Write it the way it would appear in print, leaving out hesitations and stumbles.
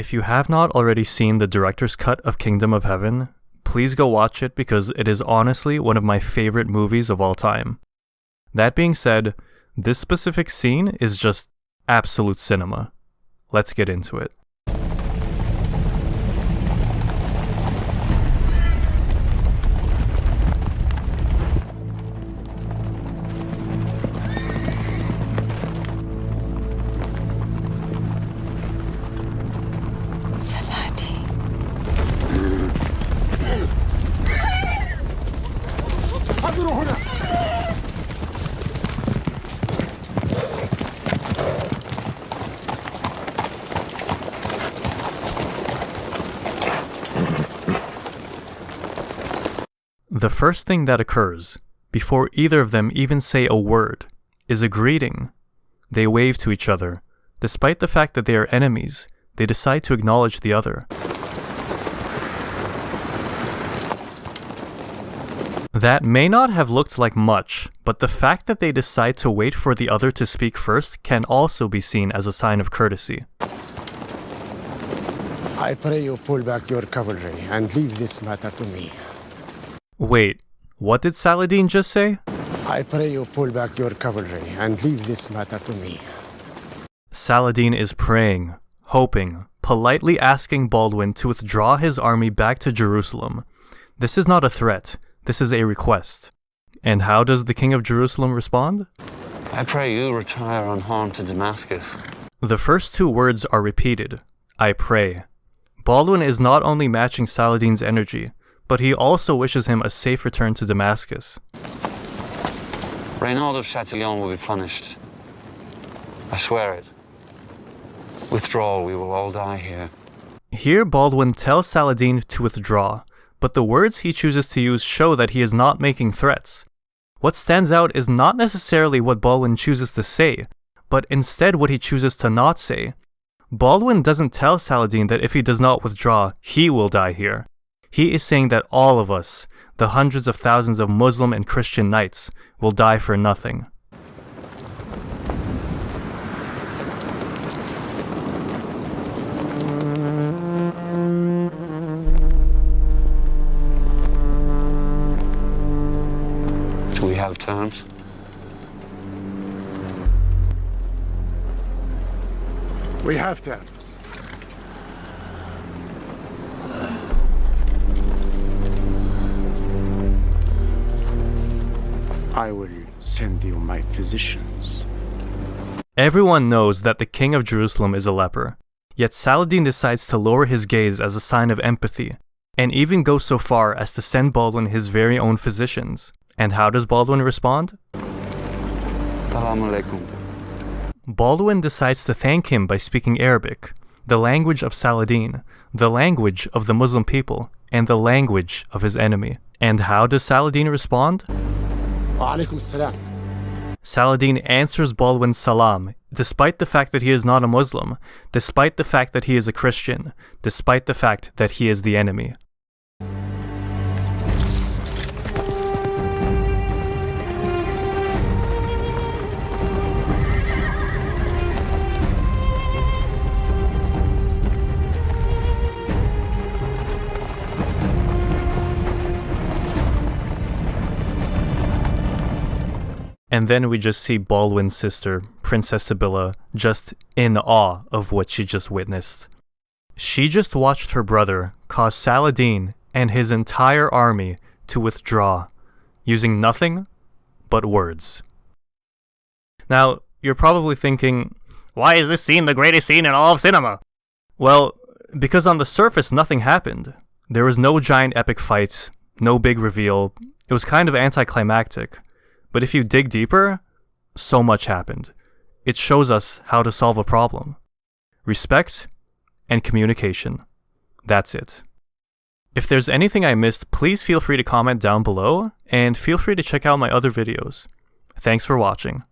If you have not already seen the director's cut of Kingdom of Heaven, please go watch it because it is honestly one of my favorite movies of all time. That being said, this specific scene is just absolute cinema. Let's get into it. The first thing that occurs, before either of them even say a word, is a greeting. They wave to each other. Despite the fact that they are enemies, they decide to acknowledge the other. That may not have looked like much, but the fact that they decide to wait for the other to speak first can also be seen as a sign of courtesy. I pray you pull back your cavalry and leave this matter to me. Wait, what did Saladin just say? I pray you pull back your cavalry and leave this matter to me. Saladin is praying, hoping, politely asking Baldwin to withdraw his army back to Jerusalem. This is not a threat, this is a request. And how does the king of Jerusalem respond? I pray you retire unharmed to Damascus. The first two words are repeated, I pray. Baldwin is not only matching Saladin's energy, but he also wishes him a safe return to Damascus. Reynald of Chatillon will be punished. I swear it. Withdraw, we will all die here. Here Baldwin tells Saladin to withdraw, but the words he chooses to use show that he is not making threats. What stands out is not necessarily what Baldwin chooses to say, but instead what he chooses to not say. Baldwin doesn't tell Saladin that if he does not withdraw, he will die here. He is saying that all of us, the hundreds of thousands of Muslim and Christian knights, will die for nothing. Do we have terms? We have terms. I will send you my physicians. Everyone knows that the king of Jerusalem is a leper, yet Saladin decides to lower his gaze as a sign of empathy, and even go so far as to send Baldwin his very own physicians. And how does Baldwin respond? Salaam alaikum. Baldwin decides to thank him by speaking Arabic, the language of Saladin, the language of the Muslim people, and the language of his enemy. And how does Saladin respond? Saladin answers Baldwin's salam, despite the fact that he is not a Muslim, despite the fact that he is a Christian, despite the fact that he is the enemy. And then we just see Baldwin's sister, Princess Sibylla, just in awe of what she just witnessed. She just watched her brother cause Saladin and his entire army to withdraw, using nothing but words. Now, you're probably thinking, why is this scene the greatest scene in all of cinema? Well, because on the surface nothing happened. There was no giant epic fight, no big reveal. It was kind of anticlimactic. But if you dig deeper, so much happened. It shows us how to solve a problem. Respect and communication. That's it. If there's anything I missed, please feel free to comment down below, and feel free to check out my other videos. Thanks for watching.